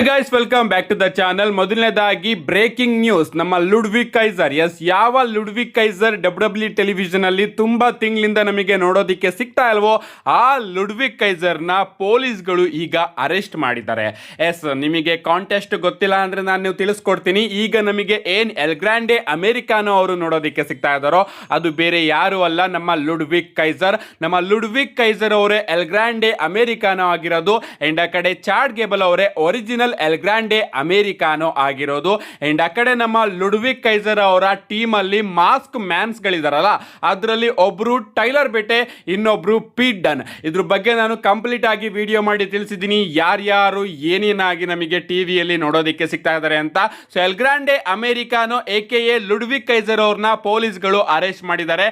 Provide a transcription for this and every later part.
Guys welcome back to the channel. ಮೊದಲನೇದಾಗಿ breaking news, ನಮ್ಮ Ludwig Kaiser, ಯಾವ Ludwig Qaiser W television ಅಲ್ಲಿ ತುಂಬಾ ತಿಂಗಳಿಂದ ನಮಗೆ ನೋಡೋದಿಕ್ಕೆ ಸಿಗ್ತಾ ಇಲ್ವೋ ಆ ಲುಡ್ವಿಗ್ ಕೈಸರ್ನ ಪೊಲೀಸ್ಗಳು ಈಗ ಅರೆಸ್ಟ್ ಮಾಡಿದ್ದಾರೆ. ನಿಮಗೆ ಕಾಂಟೆಸ್ಟ್ ಗೊತ್ತಿಲ್ಲ ಅಂದ್ರೆ ನಾನು ತಿಳಿಸ್ಕೊಡ್ತೀನಿ. ಈಗ ನಮಗೆ ಏನ್ ಎಲ್ ಗ್ರಾಂಡೆ ಅಮೆರಿಕಾನೋ ಅವರು ನೋಡೋದಿಕ್ಕೆ ಸಿಗ್ತಾ ಇದ್ದಾರೋ ಅದು ಬೇರೆ ಯಾರು ಅಲ್ಲ, ನಮ್ಮ ಲುಡ್ವಿಗ್ ಕೈಸರ್. ನಮ್ಮ ಲುಡ್ವಿಗ್ ಕೈಸರ್ ಅವರೇ ಎಲ್ ಗ್ರಾಂಡೆ ಅಮೆರಿಕಾನೋ ಆಗಿರೋದು. ಅಂಡ್ ಆ ಕಡೆ ಚಾಡ್ ಗೇಬಲ್ ಅವರೇ ಒರಿಜಿನಲ್ ಎಲ್ ಗ್ರಾಂಡೆ ಅಮೆರಿಕಾನೋ ಆಗಿರೋದು. ಅಂಡ್ ಆ ಕಡೆ ನಮ್ಮ ಲುಡ್ವಿಗ್ ಕೈಸರ್ ಅವರ ಟೀಮ್ ಅಲ್ಲಿ ಮಾಸ್ಕ್ ಮ್ಯಾನ್ಸ್ ಗಳಿದಾರಲ್ಲ, ಅದರಲ್ಲಿ ಒಬ್ರು ಟೈಲರ್ ಬೆಟೆ, ಇನ್ನೊಬ್ರು ಪೀಟ್ ಡನ್. ಇದ್ರ ಬಗ್ಗೆ ನಾನು ಕಂಪ್ಲೀಟ್ ಆಗಿ ವಿಡಿಯೋ ಮಾಡಿ ತಿಳಿಸಿದ್ದೀನಿ, ಯಾರ್ಯಾರು ಏನೇನಾಗಿ ನಮಗೆ ಟಿವಿಯಲ್ಲಿ ನೋಡೋದಿಕ್ಕೆ ಸಿಗ್ತಾ ಇದ್ದಾರೆ ಅಂತ. So El Grande Americano a Ludwig Kaiser ಅವ್ರನ್ನ ಪೊಲೀಸ್ಗಳು ಅರೆಸ್ಟ್ ಮಾಡಿದ್ದಾರೆ.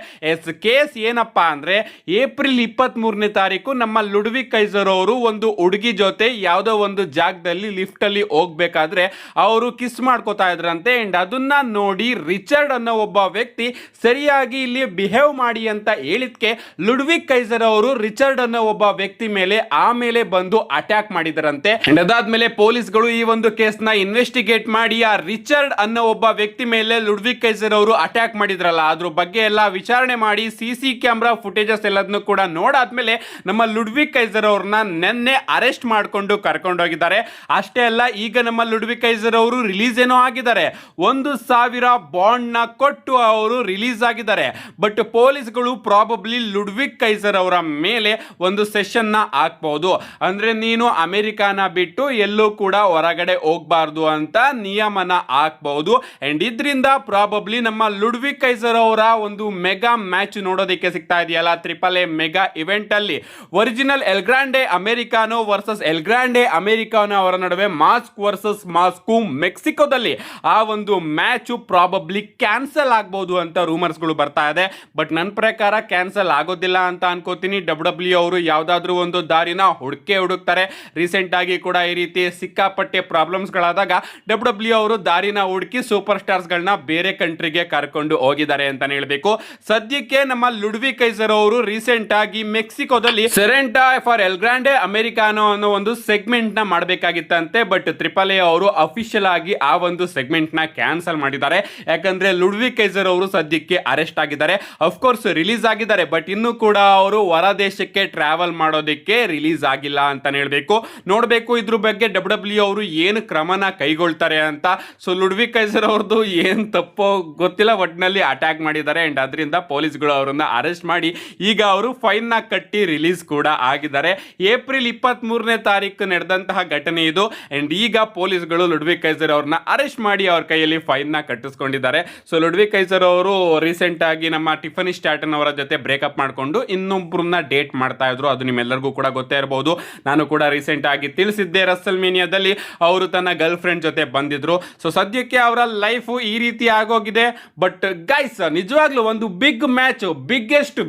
ಕೇಸ್ ಏನಪ್ಪಾ ಅಂದ್ರೆ ಏಪ್ರಿಲ್ 23ನೇ ತಾರೀಕು ನಮ್ಮ ಲುಡ್ವಿಗ್ ಕೈಸರ್ ಅವರು ಒಂದು ಹುಡುಗಿ ಜೊತೆ ಯಾವುದೋ ಒಂದು ಜಾಗದಲ್ಲಿ ಲಿಫ್ಟ್ ಅಲ್ಲಿ ಹೋಗ್ಬೇಕಾದ್ರೆ ಅವರು ಕಿಸ್ ಮಾಡ್ಕೋತಾ ಇದ್ರಂತೆ. ಅಂಡ್ ಅದನ್ನ ನೋಡಿ ರಿಚರ್ಡ್ ಅನ್ನೋ ಒಬ್ಬ ವ್ಯಕ್ತಿ ಸರಿಯಾಗಿ ಇಲ್ಲಿ ಬಿಹೇವ್ ಮಾಡಿ ಅಂತ ಹೇಳಿದ್ಕೆ ಲುಡ್ವಿಗ್ ಕೈಸರ್ ಅವರು ರಿಚರ್ಡ್ ಅನ್ನೋ ಒಬ್ಬ ವ್ಯಕ್ತಿ ಮೇಲೆ ಆಮೇಲೆ ಬಂದು ಅಟ್ಯಾಕ್ ಮಾಡಿದರಂತೆ. ಅಂಡ್ ಅದಾದ್ಮೇಲೆ ಪೊಲೀಸ್ಗಳು ಈ ಒಂದು ಕೇಸ್ ನ ಇನ್ವೆಸ್ಟಿಗೇಟ್ ಮಾಡಿ ಆ ರಿಚರ್ಡ್ ಅನ್ನೋ ಒಬ್ಬ ವ್ಯಕ್ತಿ ಮೇಲೆ ಲುಡ್ವಿಗ್ ಕೈಸರ್ ಅವರು ಅಟ್ಯಾಕ್ ಮಾಡಿದ್ರಲ್ಲ ಅದ್ರ ಬಗ್ಗೆ ಎಲ್ಲ ವಿಚಾರಣೆ ಮಾಡಿ ಸಿಸಿ ಕ್ಯಾಮ್ರಾ ಫುಟೇಜಸ್ ಎಲ್ಲದನ್ನು ಕೂಡ ನೋಡಾದ್ಮೇಲೆ ನಮ್ಮ ಲುಡ್ವಿಗ್ ಕೈಸರ್ ಅವ್ರನ್ನ ನೆನ್ನೆ ಅರೆಸ್ಟ್ ಮಾಡಿಕೊಂಡು ಕರ್ಕೊಂಡೋಗಿದ್ದಾರೆ. ಅಷ್ಟೇ ಅಲ್ಲ, ಈಗ ನಮ್ಮ ಲುಡ್ವಿಗ್ ಕೈಸರ್ ಅವರು ರಿಲೀಸ್ ಏನೋ ಆಗಿದ್ದಾರೆ. 1,000 ಬಾಂಡ್ ನ ಕೊಟ್ಟು ಅವರು ರಿಲೀಸ್ ಆಗಿದ್ದಾರೆ. ಬಟ್ ಪೊಲೀಸ್ಗಳು ಪ್ರಾಬಬ್ಲಿ ಲುಡ್ವಿಗ್ ಕೈಸರ್ ಅವರ ಮೇಲೆ ಒಂದು ಸೆಷನ್ ನ ಹಾಕಬಹುದು. ಅಂದ್ರೆ ನೀನು ಅಮೆರಿಕಾನ ಬಿಟ್ಟು ಎಲ್ಲೂ ಕೂಡ ಹೊರಗಡೆ ಹೋಗಬಾರ್ದು ಅಂತ ನಿಯಮನ ಹಾಕಬಹುದು. ಅಂಡ್ ಇದರಿಂದ ಪ್ರಾಬಬ್ಲಿ ನಮ್ಮ ಲುಡ್ವಿಗ್ ಕೈಸರ್ ಅವರ ಒಂದು ಮೆಗಾ ಮ್ಯಾಚ್ ನೋಡೋದಕ್ಕೆ ಸಿಗ್ತಾ ಇದೆಯಲ್ಲ, ಟ್ರಿಪಲ್ ಎ ಮೆಗಾ ಇವೆಂಟ್ ಅಲ್ಲಿ original El Grande Americano versus El Grande Americano ಅವರ ನಡುವೆ ಮಾಸ್ಕ್ ವರ್ಸಸ್ ಮಾಸ್ಕು ಮೆಕ್ಸಿಕೋದಲ್ಲಿ ಆ ಒಂದು ಮ್ಯಾಚ್ ಪ್ರಾಬಬ್ಲಿ ಕ್ಯಾನ್ಸಲ್ ಆಗಬಹುದು ಅಂತ ರೂಮರ್ಸ್ಗಳು ಬರ್ತಾ ಇದೆ. ಬಟ್ ನನ್ನ ಪ್ರಕಾರ ಕ್ಯಾನ್ಸಲ್ ಆಗೋದಿಲ್ಲ ಅಂತ ಅನ್ಕೋತೀನಿ. ಡಬ್ಲ್ಯೂ ಅವರು ಯಾವ್ದಾದ್ರು ಒಂದು ದಾರಿನ ಹುಡುಕ್ತಾರೆ. ರೀಸೆಂಟ್ ಆಗಿ ಕೂಡ ಈ ರೀತಿ ಸಿಕ್ಕಾಪಟ್ಟೆ ಪ್ರಾಬ್ಲಮ್ಸ್ ಗಳಾದಾಗ ಡಬ್ಲ್ಯೂ ಅವರು ದಾರಿನ ಹುಡುಕಿ ಸೂಪರ್ ಸ್ಟಾರ್ಸ್ ಗಳನ್ನ ಬೇರೆ ಕಂಟ್ರಿಗೆ ಕರ್ಕೊಂಡು ಹೋಗಿದ್ದಾರೆ ಅಂತಾನೆ ಹೇಳ್ಬೇಕು. ಸದ್ಯಕ್ಕೆ ನಮ್ಮ ಲುಡ್ವಿಗ್ ಕೈಸರ್ ಅವರು ರೀಸೆಂಟ್ ಆಗಿ ಮೆಕ್ಸಿಕೋದಲ್ಲಿ ಸೆರೆಂಟಾ ಫಾರ್ ಎಲ್ ಗ್ರಾಂಡೆ ಅಮೆರಿಕಾನೋ ಅನ್ನೋ ಒಂದು ಸೆಗ್ಮೆಂಟ್ ನ ಮಾಡಬೇಕಾಗಿತ್ತಂತೆ. ಬಟ್ ಟ್ರಿಪಲ್ ಎ ಅವರು ಅಫಿಷಿಯಲ್ ಆಗಿ ಆ ಒಂದು ಸೆಗ್ಮೆಂಟ್ ನ ಕ್ಯಾನ್ಸಲ್ ಮಾಡಿದ್ದಾರೆ. ಯಾಕಂದ್ರೆ ಲುಡ್ವಿಗ್ ಕೈಸರ್ ಅವರು ಸದ್ಯಕ್ಕೆ ಅರೆಸ್ಟ್ ಆಗಿದ್ದಾರೆ. ಅಫ್ಕೋರ್ಸ್ ರಿಲೀಸ್ ಆಗಿದ್ದಾರೆ, ಬಟ್ ಇನ್ನು ಕೂಡ ಅವರು ಹೊರ ದೇಶಕ್ಕೆ ಟ್ರಾವೆಲ್ ಮಾಡೋದಕ್ಕೆ ರಿಲೀಸ್ ಆಗಿಲ್ಲ ಅಂತಾನೆ ಹೇಳ್ಬೇಕು. ನೋಡ್ಬೇಕು ಇದ್ರ ಬಗ್ಗೆ ಡಬ್ಲ್ಯೂ ಅವರು ಏನು ಕ್ರಮನ ಕೈಗೊಳ್ತಾರೆ ಅಂತ. ಸೊ ಲುಡ್ವಿಗ್ ಕೈಸರ್ ಅವ್ರದ್ದು ಏನ್ ತಪ್ಪೋ ಗೊತ್ತಿಲ್ಲ, ಒಟ್ಟಿನಲ್ಲಿ ಅಟ್ಯಾಕ್ ಮಾಡಿದ್ದಾರೆ. ಅಂಡ್ ಅದರಿಂದ ಪೊಲೀಸ್ಗಳು ಅವರನ್ನ ಅರೆಸ್ಟ್ ಮಾಡಿ ಈಗ ಅವರು ಫೈನ್ ನ ಕಟ್ಟಿ ರಿಲೀಸ್ ಕೂಡ ಆಗಿದ್ದಾರೆ. ಏಪ್ರಿಲ್ 23ನೇ ತಾರೀಕು ನಡೆದಂತಹ ಘಟನೆ ಇದು. ಅಂಡ್ ಈಗ ಪೊಲೀಸ್ಗಳು ಲುಡ್ವಿಗ್ ಕೈಸರ್ ಅವ್ರನ್ನ ಅರೆಸ್ಟ್ ಮಾಡಿ ಅವ್ರ ಕೈಯಲ್ಲಿ ಫೈನ್ ನ ಕಟ್ಟಿಸ್ಕೊಂಡಿದ್ದಾರೆ. ಸೊ ಲುಡ್ವಿಗ್ ಕೈಸರ್ ಅವರು ರೀಸೆಂಟ್ ಆಗಿ ನಮ್ಮ ಟಿಫನಿ ಸ್ಟಾರ್ಟನ್ ಅವರ ಜೊತೆ ಬ್ರೇಕಪ್ ಮಾಡಿಕೊಂಡು ಇನ್ನೊಬ್ಬರನ್ನ ಡೇಟ್ ಮಾಡ್ತಾ ಇದ್ರು. ಅದು ನಿಮ್ಮೆಲ್ಲರಿಗೂ ಕೂಡ ಗೊತ್ತೇ ಇರಬಹುದು. ನಾನು ಕೂಡ ರೀಸೆಂಟ್ ಆಗಿ ತಿಳಿಸಿದ್ದೆ, ರಸಲ್ ಮೇನಿಯಾದಲ್ಲಿ ಅವರು ತನ್ನ ಗರ್ಲ್ ಫ್ರೆಂಡ್ ಜೊತೆ ಬಂದಿದ್ರು. ಸೊ ಸದ್ಯಕ್ಕೆ ಅವರ ಲೈಫ್ ಈ ರೀತಿ ಆಗೋಗಿದೆ. ಬಟ್ ಗೈಸ್, ನಿಜವಾಗ್ಲೂ ಒಂದು ಬಿಗ್ ಮ್ಯಾಚ್,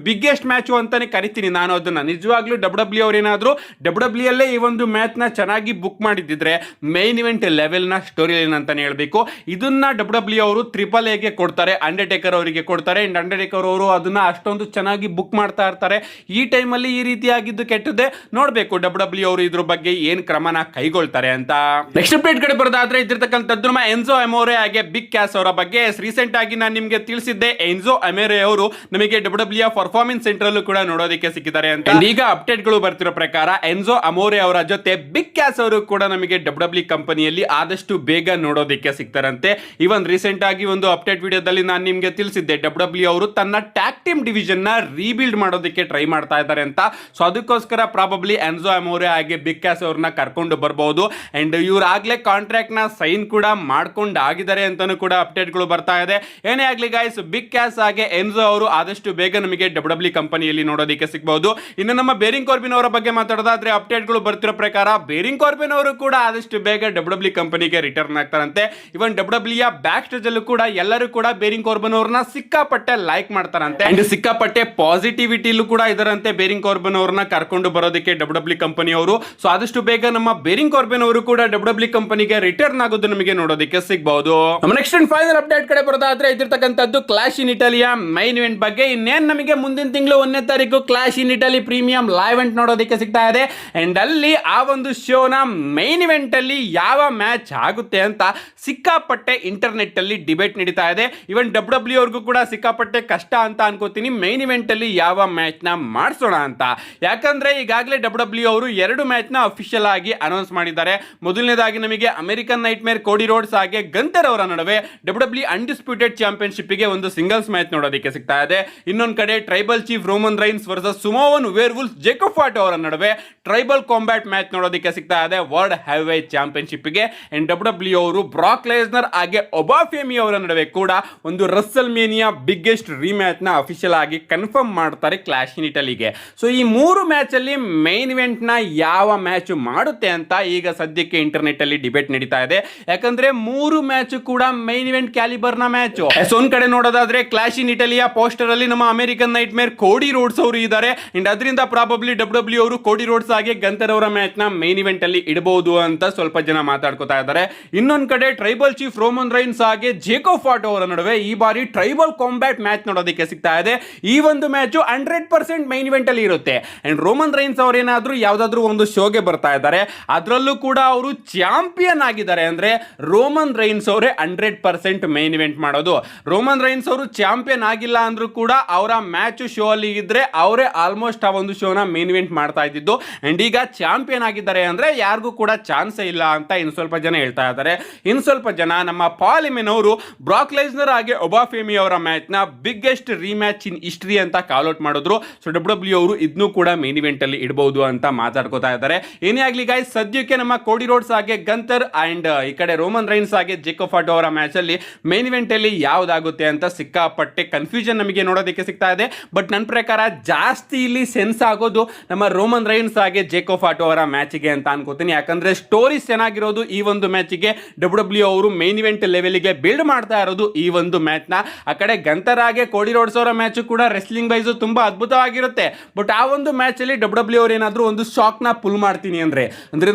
ಬಿಗ್ಗೆಸ್ಟ್ ಮ್ಯಾಚ್ ಅಂತಾನೆ ಕರಿತೀನಿ ನಾನು ಅದನ್ನ. ನಿಜವಾಗ್ಲೂ ಡಬ್ಲ್ಯೂ ಅವ್ರು ಏನಾದ್ರು ಡಬ್ಲ್ಯೂ ಅಲ್ಲೇ ಈ ಒಂದು ಮ್ಯಾಚ್ ನ ಚೆನ್ನಾಗಿ ಬುಕ್ ಮಾಡಿದ್ರೆ ಮೈನ್ ಇವೆಂಟ್ ಲೆವೆಲ್ ನ ಸ್ಟೋರಿ ಲೈನ್ ಅಂತಾನೆ ಹೇಳ್ಬೇಕು. ಇದನ್ನ ಡಬ್ಲ್ಯೂ ಅವರು ಟ್ರಿಪಲ್ ಎಗೆ ಕೊಡ್ತಾರೆ, ಅಂಡರ್ಟೇಕರ್ ಅವರಿಗೆ ಕೊಡ್ತಾರೆ. ಅಂಡ್ ಅಂಡರ್ಟೇಕರ್ ಅವರು ಅದನ್ನ ಅಷ್ಟೊಂದು ಚೆನ್ನಾಗಿ ಬುಕ್ ಮಾಡ್ತಾ ಇರ್ತಾರೆ. ಈ ಟೈಮ್ ಅಲ್ಲಿ ಈ ರೀತಿ ಆಗಿದ್ದು ಕೆಟ್ಟದೆ. ನೋಡ್ಬೇಕು ಡಬ್ಲ್ಯೂ ಅವರು ಇದ್ರ ಬಗ್ಗೆ ಏನ್ ಕ್ರಮನ ಕೈಗೊಳ್ತಾರೆ ಅಂತ. ನೆಕ್ಸ್ಟ್ ಅಪ್ಡೇಟ್ ಕಡೆ ಬರೋದಾದ್ರೆ ಇದ್ದಿರ್ತಕ್ಕಂಥದ್ದು ನಮ್ಮ ಎನ್ಜೋ ಅಮೋರೆ ಹಾಗೆ ಬಿಗ್ ಕ್ಯಾಸ್ ಅವರ ಬಗ್ಗೆ. ರೀಸೆಂಟ್ ಆಗಿ ನಾನು ನಿಮ್ಗೆ ತಿಳಿಸಿದ್ದೆ, ಎನ್ಜೋ ಅಮೋರೆ ಅವರು ನಮಗೆ ಡಬ್ಲ್ಯೂ ಪರ್ಫಾರ್ಮೆನ್ಸ್ ಸೆಂಟರ್ ಅಲ್ಲೂ ಕೂಡ ನೋಡೋದಕ್ಕೆ ಸಿಕ್ಕಿದ್ದಾರೆ ಅಂತ. ಈಗ ಅಪ್ಡೇಟ್ ಗಳು ಬರ್ತಿರೋ ಪ್ರಕಾರ ಎನ್ಜೋ ಅಮೋರೆ ಅವರ ಜೊತೆ ಬಿಗ್ ಕ್ಯಾಸ್ ಅವರು ಕೂಡ ನಮಗೆ ಡಬ್ಲ್ಯೂ ಕಂಪನಿಯಲ್ಲಿ ಆದಷ್ಟು ಬೇಗ ನೋಡೋದಕ್ಕೆ ಸಿಗ್ತಾರಂತೆ. ಇವನ್ ರೀಸೆಂಟ್ ಆಗಿ ಒಂದು ಅಪ್ಡೇಟ್ ವಿಡಿಯೋದಲ್ಲಿ ನಾನು ನಿಮ್ಗೆ ತಿಳಿಸಿದ್ದೆ, ಡಬ್ಲ್ಯೂ ಅವರು ತನ್ನ ಟ್ಯಾಗ್ ಟೀಮ್ ಡಿವಿಷನ್ ನ ರೀಬಿಲ್ಡ್ ಮಾಡೋದಕ್ಕೆ ಟ್ರೈ ಮಾಡ್ತಾ ಇದ್ದಾರೆ ಅಂತ. ಸೊ ಅದಕ್ಕೋಸ್ಕರ ಪ್ರಾಬಬ್ಲಿ ಎನ್ಜೋ ಅಮೋರೆ ಹಾಗೆ ಬಿಗ್ ಕ್ಯಾಸ್ ಅವ್ರನ್ನ ಕರ್ಕೊಂಡು ಬರಬಹುದು. ಅಂಡ್ ಇವ್ರು ಆಗ್ಲೇ ಕಾಂಟ್ರಾಕ್ಟ್ ನ ಸೈನ್ ಕೂಡ ಮಾಡ್ಕೊಂಡು ಆಗಿದ್ದಾರೆ ಅಂತಾನು ಕೂಡ ಅಪ್ಡೇಟ್ ಗಳು ಬರ್ತಾ ಇದೆ. ಏನೇ ಆಗ್ಲಿ ಗೈಸ್, ಬಿಗ್ ಕ್ಯಾಸ್ ಹಾಗೆ ಎನ್ಜೋ ಅವರು ಆದಷ್ಟು ಬೇಗ ನಮಗೆ ಡಬ್ಲ್ಯೂ ಕಂಪನಿಯಲ್ಲಿ ನೋಡೋದಕ್ಕೆ ಸಿಗಬಹುದು. ಇನ್ನು ನಮ್ಮ ಬೇರಿಂಗ್ ಕಾರ್ಬಿನ್ ಅವರ ಬಗ್ಗೆ ಮಾತಾಡೋದಾದ್ರೆ ಅಪ್ಡೇಟ್ ಗಳು ಬರ್ತಿರೋ ಪ್ರಕಾರ ಬೇರಿಂಗ್ ಕಾರ್ಬಿನ್ ಅವರು ಕೂಡ ಆದಷ್ಟು ಬೇಗ ಡಬ್ಲ್ಯೂ ಕಂಪನಿಗೆ ರಿಟರ್ನ್ ಆಗ್ತಾರಂತೆ. ಇವನ್ ಡಬ್ಲ್ಯೂ ಬ್ಯಾಕ್ ಸ್ಟೇಜ್ ಅಲ್ಲೂ ಕೂಡ ಎಲ್ಲರೂ ಕೂಡ ಬೇರಿಂಗ್ ಕಾರ್ಬಿನ್ ಅವ್ರನ್ನ ಸಿಕ್ಕಾಪಟ್ಟೆ ಲೈಕ್ ಮಾಡ್ತಾರಂತೆ. ಅಂಡ್ ಸಿಕ್ಕಾಪಟ್ಟೆ ಪಾಸಿಟಿವಿಟಿಲೂ ಕೂಡ ಇದರಂತೆ ಬೇರಿಂಗ್ ಕಾರ್ಬಿನ್ ಅವ್ರನ್ನ ಕರ್ಕೊಂಡು ಬರೋದಕ್ಕೆ ಡಬ್ಲ್ಯೂ ಕಂಪನಿ ಅವರು. ಸೊ ಆದಷ್ಟು ಬೇಗ ನಮ್ಮ ಬೇರಿಂಗ್ ಕಾರ್ಬಿನ್ ಅವರು ಕೂಡ ಡಬ್ಲ್ಯೂ ಕಂಪನಿಗೆ ರಿಟರ್ನ್ ಆಗೋದು ನಮಗೆ ನೋಡೋದಕ್ಕೆ ಸಿಗಬಹುದು. ನಮ್ಮ ನೆಕ್ಸ್ಟ್ ಅಂಡ್ ಫೈನಲ್ ಅಪ್ಡೇಟ್ ಕಡೆ ಬರೋದಾದ್ರೆ ಇದಿರ್ತಕ್ಕಂಥದ್ದು ಕ್ಲಾಶ್ ಇನ್ ಇಟಲಿಯ ಮೈನ್ ಇವೆಂಟ್ ಬಗ್ಗೆ. ಇನ್ನೇನ್ ನಮಗೆ ಮುಂದಿನ ತಿಂಗಳು 1ನೇ ತಾರೀಕು ಕ್ಲಾಶ್ ಇನ್ ಇಟಲಿ ಪ್ರೀಮಿಯಂ ಲೈವ್ ಇವೆಂಟ್ ನೋಡೋದಕ್ಕೆ ಸಿಗ್ತಾ ಇದೆ. ಅಂಡ್ ಅಲ್ಲಿ ಆ ಒಂದು ಶೋನ ಮೈನ್ ಇವೆಂಟ್ ಅಲ್ಲಿ ಯಾವ ಮ್ಯಾಚ್ ಆಗುತ್ತೆ ಅಂತ ಸಿಕ್ಕಾಪಟ್ಟೆ ಇಂಟರ್ನೆಟ್ ಅಲ್ಲಿ ಡಿಬೇಟ್ ನಡೀತಾ ಇದೆ. ಇವನ್ ಡಬ್ಲ್ಯೂ ಅವ್ರಿಗೂ ಕೂಡ ಸಿಕ್ಕಾಪಟ್ಟೆ ಕಷ್ಟ ಅಂತ ಅನ್ಕೋತೀನಿ ಮೈನ್ ಇವೆಂಟ್ ಅಲ್ಲಿ ಯಾವ ಮ್ಯಾಚ್ ನ ಮಾಡಿಸೋಣ ಅಂತ. ಯಾಕಂದ್ರೆ ಈಗಾಗಲೇ ಡಬ್ಲ್ಯೂ ಅವರು 2 ಮ್ಯಾಚ್ ನ ಅಫಿಷಿಯಲ್ ಆಗಿ ಅನೌನ್ಸ್ ಮಾಡಿದ್ದಾರೆ. ಮೊದಲನೇದಾಗಿ ನಮಗೆ ಅಮೆರಿಕನ್ ನೈಟ್ ಮೇರ್ ಕೋಡಿ ರೋಡ್ಸ್ ಹಾಗೆ ಗಂತರ್ ಅವರ ನಡುವೆ ಡಬ್ಲ್ಯೂ ಅನ್ಡಿಸ್ಪ್ಯೂಟೆಡ್ ಚಾಂಪಿಯನ್ಶಿಪ್ ಗೆ ಒಂದು ಸಿಂಗಲ್ಸ್ ಮ್ಯಾಚ್ ನೋಡೋದಕ್ಕೆ ಸಿಗ್ತಾ ಇದೆ. ಇನ್ನೊಂದು ಕಡೆ tribal chief Roman Reigns versus Samoan werewolf Jacob Fatu ಅವರ ನಡುವೆ ಟ್ರೈಬಲ್ ಕಾಂಬ್ಯಾಟ್ ಮ್ಯಾಚ್ ನೋಡೋದಕ್ಕೆ ಸಿಗ್ತಾ ಇದೆ ವರ್ಲ್ಡ್ ಹೆವಿವೇಟ್ ಚಾಂಪಿಯನ್ಶಿಪ್ ಗೆ. ಡಬ್ಲ್ಯೂ ಅವರು ಬ್ರಾಕ್ ಲೆಸ್ನರ್ ಹಾಗೆ ಒಬಾಫೆಮಿ ಅವರ ನಡುವೆ ಕೂಡ ಒಂದು ರಸ್ಸಲ್ ಮೇನಿಯಾ ಬಿಗ್ಗೆಸ್ಟ್ ಮ್ಯಾಚ್ ನ ಅಫಿಷಿಯಲ್ ಆಗಿ ಕನ್ಫರ್ಮ್ ಮಾಡ್ತಾರೆ ಕ್ಲಾಶ್ ಇನ್ ಇಟಲಿಗೆ. ಸೊ ಈ 3 ಮ್ಯಾಚ್ ಅಲ್ಲಿ ಮೈನ್ ಇವೆಂಟ್ ನ ಯಾವ ಮ್ಯಾಚ್ ಮಾಡುತ್ತೆ ಅಂತ ಈಗ ಸದ್ಯಕ್ಕೆ ಇಂಟರ್ನೆಟ್ ಅಲ್ಲಿ ಡಿಬೇಟ್ ನಡೀತಾ ಇದೆ. ಯಾಕಂದ್ರೆ 3 ಮ್ಯಾಚ್ ಕೂಡ ಮೈನ್ ಇವೆಂಟ್ ಕ್ಯಾಲಿಬರ್ ನ ಮ್ಯಾಚ್. ಒಂದ್ ಕಡೆ ನೋಡೋದಾದ್ರೆ ಕ್ಲಾಶ್ ಇನ್ ಇಟಲಿಯ ಪೋಸ್ಟರ್ ಅಲ್ಲಿ ನಮ್ಮ ಅಮೆರಿಕನ್ ನೈಟ್ ಮೇರ್ ಕೋಡಿ ರೋಡ್ಸ್ ಅವರು ಇದ್ದಾರೆ. ಅಂಡ್ ಅದರಿಂದ ಪ್ರಾಬಬ್ಲಿ ಡಬ್ಲ್ಯೂ ಅವರು ಕೋಡಿ ರೋಡ್ಸ್ ಹಾಗೆ ಗಂತರ್ ಅವರ ಮ್ಯಾಚ್ ನ ಮೈನ್ ಇವೆಂಟ್ ಅಲ್ಲಿ ಇಡಬಹುದು ಅಂತ ಸ್ವಲ್ಪ ಜನ ಮಾತಾಡ್ಕೋತಾ ಇದ್ದಾರೆ. ಇನ್ನೊಂದ್ ಕಡೆ ಟ್ರೈಬಲ್ ಚೀಫ್ ರೋಮನ್ ರೈನ್ಸ್ ಹಾಗೆ ಜೇಕೋಬ್ ಫಾಟ್ ಅವರ ನಡುವೆ ಈ ಬಾರಿ ಟ್ರೈಬಲ್ ಕಾಂಬ್ಯಾಟ್ ಮ್ಯಾಚ್ ನೋಡೋದಕ್ಕೆ ಸಿಗ್ತಾ ಇದೆ. ಈ ಒಂದು ಮ್ಯಾಚ್ 100% ಮೈನ್ ಇವೆಂಟ್ ಅಲ್ಲಿ ಇರುತ್ತೆ. ಅಂಡ್ ರೋಮನ್ ರೈನ್ಸ್ ಅವರು ಏನಾದ್ರೂ ಯಾವ್ದಾದ್ರು ಒಂದು ಶೋಗೆ ಬರ್ತಾ ಇದ್ದಾರೆ, ಅದರಲ್ಲೂ ಕೂಡ ಅವರು ಚಾಂಪಿಯನ್ ಆಗಿದ್ದಾರೆ ಅಂದ್ರೆ ರೋಮನ್ ರೈನ್ಸ್ ಅವರೇ 100% ಮೈನ್ ಇವೆಂಟ್ ಮಾಡೋದು. ರೋಮನ್ ರೈನ್ಸ್ ಅವರು ಚಾಂಪಿಯನ್ ಆಗಿಲ್ಲ ಅಂದ್ರೂ ಕೂಡ ಅವರ ಮ್ಯಾಚ್ ಶೋ ಅಲ್ಲಿ ಇದ್ರೆ ಅವರೇ ಆಲ್ಮೋಸ್ಟ್ ಆ ಒಂದು ಶೋನ ಮೈನ್ ಇವೆಂಟ್ ಮಾಡ್ತಾ ಇದ್ದಿದ್ದು. ಅಂಡ್ ಈಗ ಚಾಂಪಿಯನ್ ಆಗಿದ್ದಾರೆ ಅಂದ್ರೆ ಯಾರಿಗೂ ಕೂಡ ಚಾನ್ಸ್ ಇಲ್ಲ ಅಂತ ಇನ್ನು ಸ್ವಲ್ಪ ಜನ ಹೇಳ್ತಾ ಇದ್ದಾರೆ. ಇನ್ನು ಸ್ವಲ್ಪ ಜನ ನಮ್ಮ ಪಾಲ್ ಹೆಮನ್ ಅವರು ಬ್ರಾಕ್ ಲೆಸ್ನರ್ ಹಾಗೆ ಒಬಾಫೆಮಿ ಅವರ ಮ್ಯಾಚ್ ನ ಬಿಗ್ಗೆಸ್ಟ್ ಮ್ಯಾಚ್ ಇನ್ ಹಿಸ್ಟ್ರಿ ಅಂತ ಕಾಲ್ ಔಟ್ ಮಾಡಿದ್ರು. ಸೊ ಡಬ್ಲ್ಯೂ ಅವರು ಇದನ್ನು ಕೂಡ ಮೈನ್ ಇವೆಂಟ್ ಅಲ್ಲಿ ಇಡಬಹುದು ಅಂತ ಮಾತಾಡ್ಕೋತಾ ಇದ್ದಾರೆ. ಏನೇ ಆಗ್ಲಿ ಗೈಸ್, ಸದ್ಯಕ್ಕೆ ನಮ್ಮ ಕೋಡಿ ರೋಡ್ಸ್ ಹಾಗೆ ಗಂತರ್ ಅಂಡ್ ಈ ಕಡೆ ರೋಮನ್ ರೈನ್ಸ್ ಹಾಗೆ ಜೇಕೋಬ್ ಫಾಟ್ ಅವರ ಮ್ಯಾಚ್ ಅಲ್ಲಿ ಮೈನ್ ಇವೆಂಟ್ ಅಲ್ಲಿ ಯಾವ್ದಾಗುತ್ತೆ ಅಂತ ಸಿಕ್ಕಾಪಟ್ಟೆ ಕನ್ಫ್ಯೂಷನ್ ನಮಗೆ ನೋಡೋದಕ್ಕೆ ಸಿಗ್ತಾ ಇದೆ. ಬಟ್ ನನ್ನ ಪ್ರಕಾರ ಜಾಸ್ತಿ ಇಲ್ಲಿ ಸೆನ್ಸ್ ಆಗೋದು ನಮ್ಮ ರೋಮನ್ ರೈನ್ಸ್ ಹಾಗೆ ಜೇಕೋಬ್ ಫಾಟ್ ಅವರ ಮ್ಯಾಚ್ಗೆ ಅಂತ ಅನ್ಕೋತೀನಿ. ಯಾಕಂದ್ರೆ ಸ್ಟೋರೀಸ್ ಚೆನ್ನಾಗಿರೋದು ಈ ಒಂದು ಮ್ಯಾಚ್ಗೆ. ಡಬ್ಲ್ಯೂ ಅವರು ಮೈನ್ ಇವೆಂಟ್ ಲೆವೆಲ್ಗೆ ಬಿಲ್ಡ್ ಮಾಡ್ತಾ ಇರೋದು ಈ ಒಂದು ಮ್ಯಾಚ್ ನ. ಆ ಕಡೆ ಗಂತರ್ ಹಾಗೆ ಕೋಡಿ ರೋಡ್ಸ್ ಅವರ ಮ್ಯಾಚ್ ಕೂಡ ರೆಸ್ಲಿಂಗ್ ವೈಸ್ ತುಂಬಾ ಅದ್ಭುತವಾಗಿರುತ್ತೆ. ಬಟ್ ಆ ಒಂದು ಮ್ಯಾಚ್ ಅಲ್ಲಿ ಡಬ್ಲ್ಯೂ ಅವರು ಏನಾದ್ರೂ ಒಂದು ಶಾಕ್ ನ ಪುಲ್ ಮಾಡ್ತೀನಿ ಅಂದ್ರೆ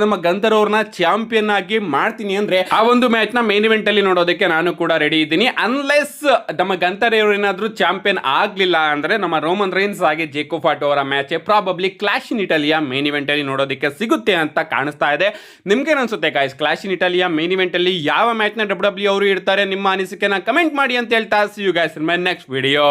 ನಮ್ಮ ಗಂತರ್ ಅವ್ರನ್ನ ಚಾಂಪಿಯನ್ ಆಗಿ ಮಾಡ್ತೀನಿ ಅಂದ್ರೆ ಆ ಒಂದು ಮ್ಯಾಚ್ ನ ಮೈನ್ ಇವೆಂಟ್ ಅಲ್ಲಿ ನೋಡೋದಕ್ಕೆ ನಾನು ಕೂಡ ರೆಡಿ ಇದ್ದೀನಿ. ಅನ್ಲೆಸ್ ನಮ್ಮ ಗಂತರ್ ಅವರು ಏನಾದ್ರೂ ಚಾಂಪಿಯನ್ ಆಗ್ಲಿಲ್ಲ ಅಂದ್ರೆ ನಮ್ಮ ರೋಮನ್ ರೈನ್ಸ್ ಹಾಗೆ ಜೇಕೋಬ್ ಫಾಟ್ ಅವರ ಮ್ಯಾಚ್ ಪ್ರಾಬಬ್ಲಿ ಕ್ಲಾಶ್ ಇನ್ ಇಟಲಿಯ ಮೈನ್ ಇವೆಂಟ್ ಅಲ್ಲಿ ನೋಡೋದಕ್ಕೆ ಸಿಗುತ್ತೆ ಅಂತ ಕಾಣಿಸ್ತಾ ಇದೆ. ನಿಮ್ಗೆ ಅನ್ಸುತ್ತೆ ಗಾಯ್ಸ್, ಕ್ಲಾಶ್ ಇನ್ ಇಟಲಿಯ ಮೈನ್ ಇವೆಂಟ್ ಅಲ್ಲಿ ಯಾವ ಮ್ಯಾಚ್ ನ ಡಬ್ಲ್ಯೂ ಅವರು ಇಡ್ತಾರೆ? ನಿಮ್ಮ ಅನಿಸಿಕೆನ ಕಮೆಂಟ್ ಮಾಡಿ ಅಂತ ಹೇಳ್ತಾ see you guys in my next video.